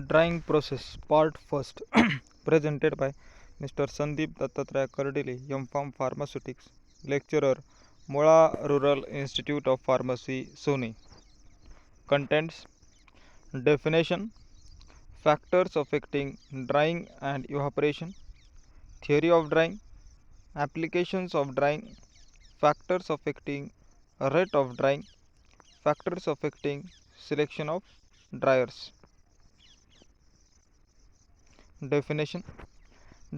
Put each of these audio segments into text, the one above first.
Drying process part first presented by Mr. Sandeep Dattatreya Kardile, M.Pharm Pharmaceutics, lecturer, Mola Rural Institute of Pharmacy, Sony. Contents: definition, factors affecting drying and evaporation, theory of drying, applications of drying, factors affecting rate of drying, factors affecting selection of dryers. Definition: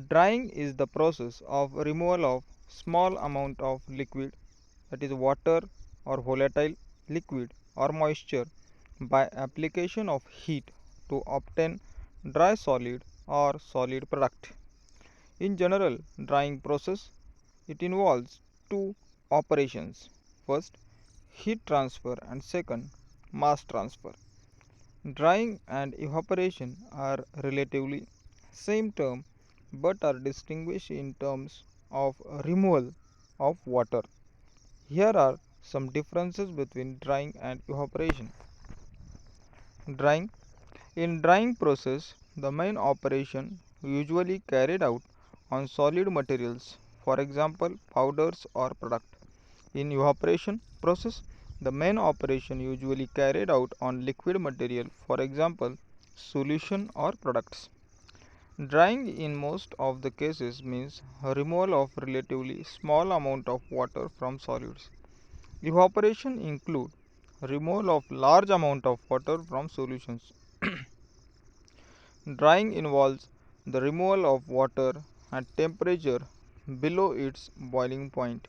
drying is the process of removal of small amount of liquid, that is water or volatile liquid or moisture, by application of heat to obtain dry solid or solid product. In general, drying process it involves two operations. First, heat transfer, and second, mass transfer. Drying and evaporation are relatively same term but are distinguished in terms of removal of water. Here are some differences between drying and evaporation. Drying. In drying process, the main operation usually carried out on solid materials, for example powders or product. In evaporation process, the main operation usually carried out on liquid material, for example solution or products. Drying in most of the cases means removal of relatively small amount of water from solids. Evaporation include removal of large amount of water from solutions. Drying involves the removal of water at temperature below its boiling point.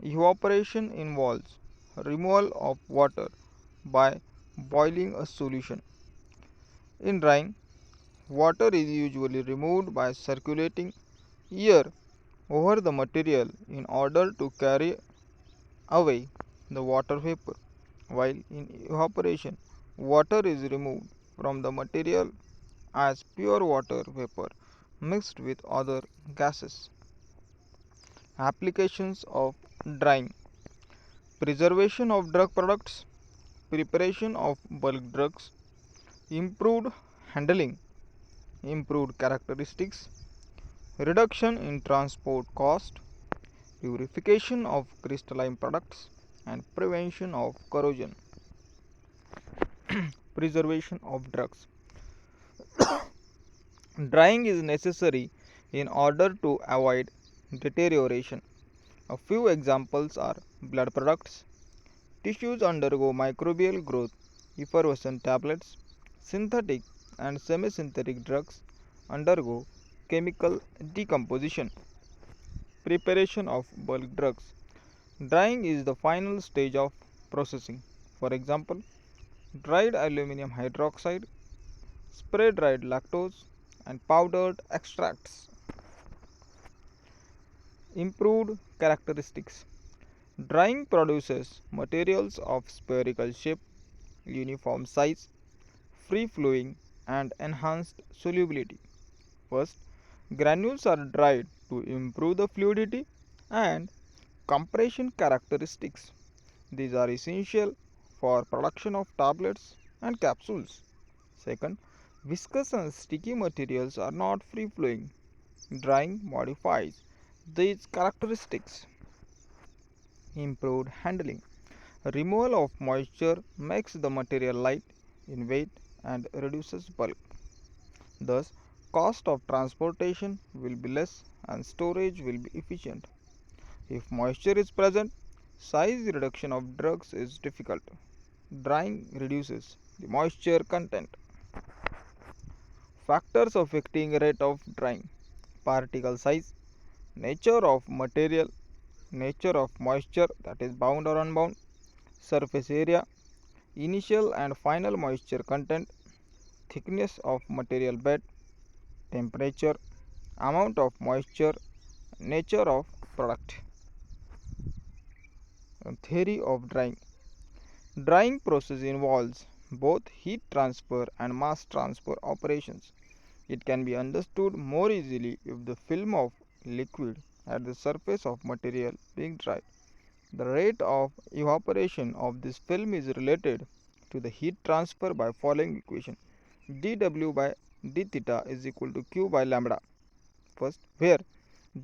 Evaporation involves removal of water by boiling a solution. In drying, water is usually removed by circulating air over the material in order to carry away the water vapor, while in evaporation, water is removed from the material as pure water vapor mixed with other gases. Applications of drying: preservation of drug products, preparation of bulk drugs, improved handling, improved characteristics, reduction in transport cost, purification of crystalline products, and prevention of corrosion. Preservation of drugs. Drying is necessary in order to avoid deterioration. A few examples are blood products, tissues undergo microbial growth, effervescent tablets, synthetic and semi-synthetic drugs undergo chemical decomposition. Preparation of bulk drugs. Drying is the final stage of processing. For example, dried aluminum hydroxide, spray dried lactose, and powdered extracts. Improved characteristics. Drying produces materials of spherical shape, uniform size, free flowing, and enhanced solubility. First, granules are dried to improve the fluidity and compression characteristics. These are essential for production of tablets and capsules. Second, viscous and sticky materials are not free flowing. Drying modifies these characteristics. Improved handling. Removal of moisture makes the material light in weight and reduces bulk. Thus, cost of transportation will be less and storage will be efficient. If moisture is present, size reduction of drugs is difficult. Drying reduces the moisture content. Factors affecting rate of drying: particle size, nature of material, nature of moisture, that is bound or unbound, surface area, initial and final moisture content, thickness of material bed, temperature, amount of moisture, nature of product. Theory of drying. Drying process involves both heat transfer and mass transfer operations. It can be understood more easily if the film of liquid at the surface of material being dried. The rate of evaporation of this film is related to the heat transfer by following equation. dw by d theta is equal to q by lambda. First, where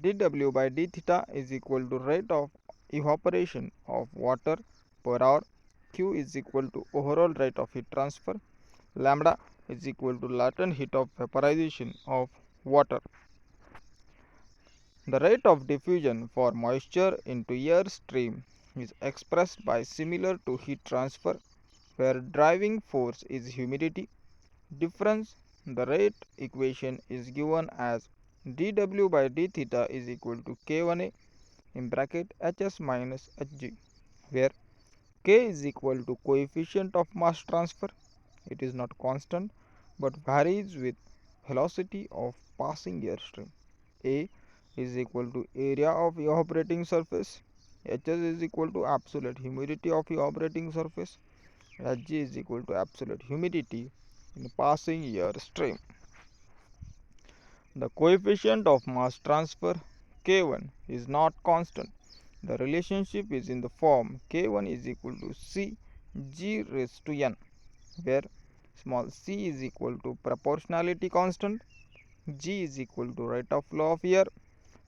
dw by d theta is equal to rate of evaporation of water per hour, q is equal to overall rate of heat transfer, lambda is equal to latent heat of vaporization of water. The rate of diffusion for moisture into air stream is expressed by similar to heat transfer, where driving force is humidity difference. The rate equation is given as dw by d theta is equal to k1a in bracket hs minus hg, where k is equal to coefficient of mass transfer. It is not constant but varies with velocity of passing airstream. A is equal to area of evaporating surface. Hs is equal to absolute humidity of evaporating surface. Hg is equal to absolute humidity in passing air stream. The coefficient of mass transfer K1 is not constant. The relationship is in the form K1 is equal to C g raised to n, where small c is equal to proportionality constant, g is equal to rate of flow of air,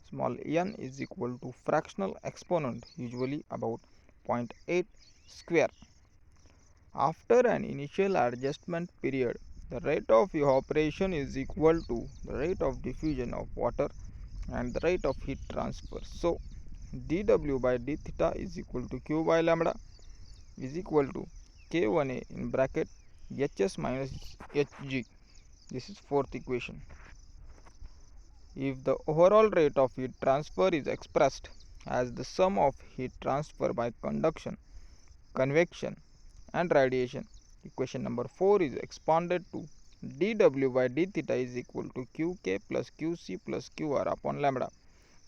small n is equal to fractional exponent, usually about 0.8 square. After an initial adjustment period, the rate of evaporation is equal to the rate of diffusion of water and the rate of heat transfer. So, dw by d theta is equal to q by lambda is equal to k1a in bracket hs minus hg. This is fourth equation. If the overall rate of heat transfer is expressed as the sum of heat transfer by conduction, convection and radiation, equation number 4 is expanded to dw by d theta is equal to qk plus qc plus qr upon lambda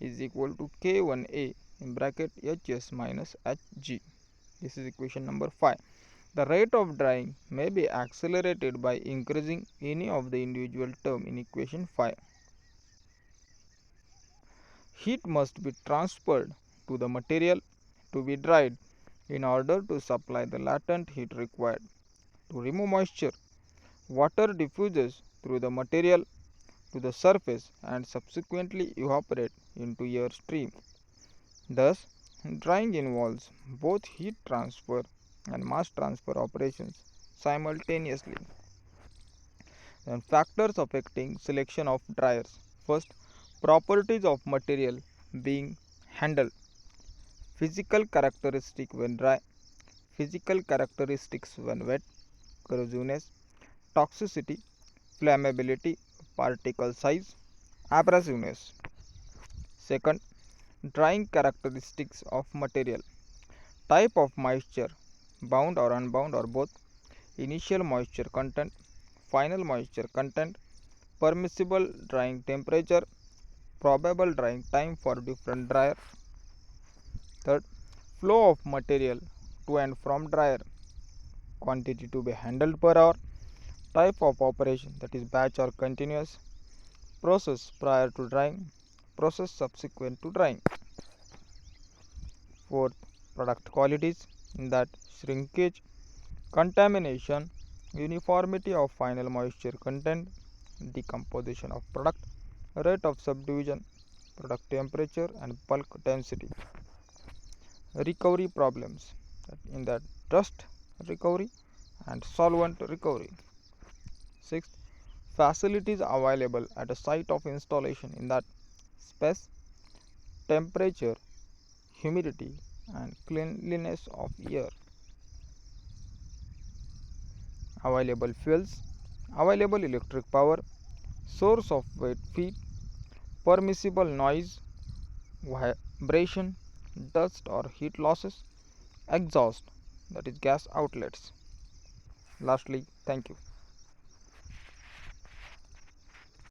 is equal to k1a in bracket hs minus hg. This is equation number 5. The rate of drying may be accelerated by increasing any of the individual term in equation 5. Heat must be transferred to the material to be dried in order to supply the latent heat required. To remove moisture, water diffuses through the material to the surface and subsequently evaporate into air stream. Thus, drying involves both heat transfer and mass transfer operations simultaneously. Then factors affecting selection of dryers. First, properties of material being handled. Physical characteristic when dry, physical characteristics when wet, corrosiveness, toxicity, flammability, particle size, abrasiveness. Second, drying characteristics of material. Type of moisture, bound or unbound or both, initial moisture content, final moisture content, permissible drying temperature, probable drying time for different dryer. Third, flow of material to and from dryer, quantity to be handled per hour, type of operation that is batch or continuous, process prior to drying, process subsequent to drying. Fourth, product qualities in that shrinkage, contamination, uniformity of final moisture content, decomposition of product, rate of subdivision, product temperature and bulk density. Recovery problems in that dust recovery and solvent recovery. Sixth, facilities available at a site of installation in that space, temperature, humidity and cleanliness of air. Available fuels, available electric power, source of wet feed, permissible noise, vibration, dust or heat losses, exhaust that is gas outlets. Lastly, thank you.